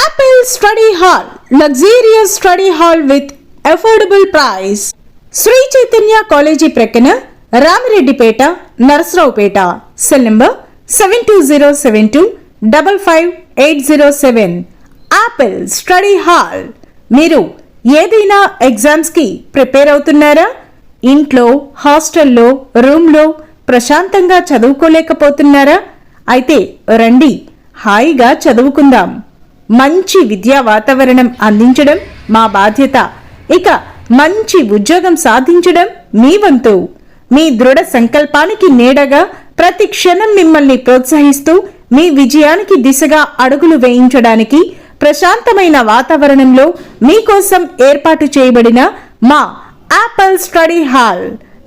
Apple Study Hall, luxurious study hall with affordable price. Sri Chaitanya college ప్రక్కన Ramireddipeta, Narasaraopet. Cell number 7207255807. Apple study hall. మీరు ఏదైనా exams కి prepare అవుతున్నారా? ఇంట్లో, హాస్టల్లో, రూమ్లో ప్రశాంతంగా చదువుకోలేకపోతున్నారా? అయితే రండి, హాయిగా చదువుకుందాం. మంచి విద్యా వాతావరణం అందించడం మా బాధ్యత. ఇక మంచి ఉద్యోగం సాధించడం మీ వంతు. మీ దృఢ సంకల్పానికి నీడగా ప్రతి క్షణం మిమ్మల్ని ప్రోత్సహిస్తూ మీ విజయానికి దిశగా అడుగులు వేయించడానికి ప్రశాంతమైన వాతావరణంలో మీకోసం ఏర్పాటు చేయబడిన మా యాపిల్ స్టడీ హాల్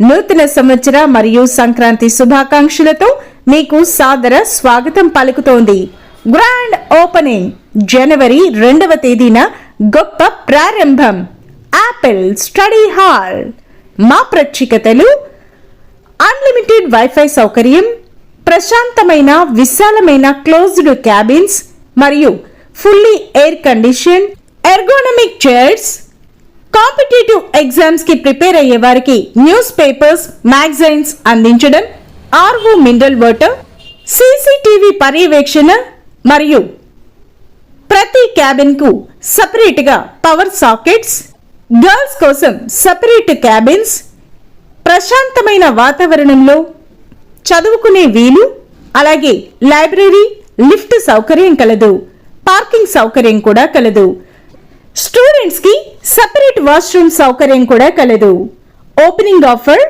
నూతన సంవత్సర మరియు సంక్రాంతి శుభాకాంక్షలతో మీకు సాదర స్వాగతం పలుకుతోంది. గ్రాండ్ ఓపెనింగ్ జనవరి 2వ తేదీన గొప్ప ప్రారంభం. Apple study hall. మా ప్రత్యేకతలు: అన్లిమిటెడ్ వైఫై సౌకర్యం, ప్రశాంతమైన విశాలమైన క్లోజ్డ్ క్యాబిన్స్ మరియు fully air condition, ergonomic chairs. Competitive exams కి ప్రిపేర్ అయ్యే వారికి న్యూస్ పేపర్స్, మ్యాగజైన్స్ అందించడం, ఆర్వో మినరల్ వాటర్, సీసీటీవీ పర్యవేక్షణ మరియు ప్రతి క్యాబిన్ కు సపరేట్ గా పవర్ సాకెట్స్, గర్ల్స్ కోసం సపరేట్ క్యాబిన్స్, ప్రశాంతమైన వాతావరణంలో చదువుకునే వీలు, అలాగే లైబ్రరీ, లిఫ్ట్ సౌకర్యం కలదు. పార్కింగ్ సౌకర్యం కూడా కలదు. స్టూడెంట్స్ కి సపరేట్ వాష్రూమ్ సౌకర్యం కూడా కలదు. ఓపెనింగ్ ఆఫర్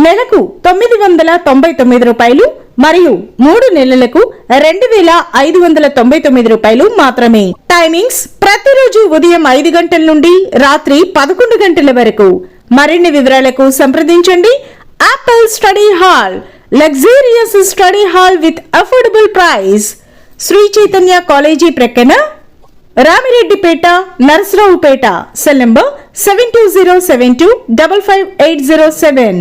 నెలకు 999 రూపాయలు మరియు 3 నెలలకు 2599 రూపాయలు మాత్రమే. టైమింగ్స్ ప్రతిరోజు ఉదయం 5 గంటల నుండి రాత్రి 11 గంటల వరకు. మరిన్ని వివరాలకు సంప్రదించండి. Apple study hall, luxurious study hall with affordable price. Shri Chaitanya college ప్రక్కన రామిరెడ్డిపేట, నరసరావుపేట. Cell number 7207255807.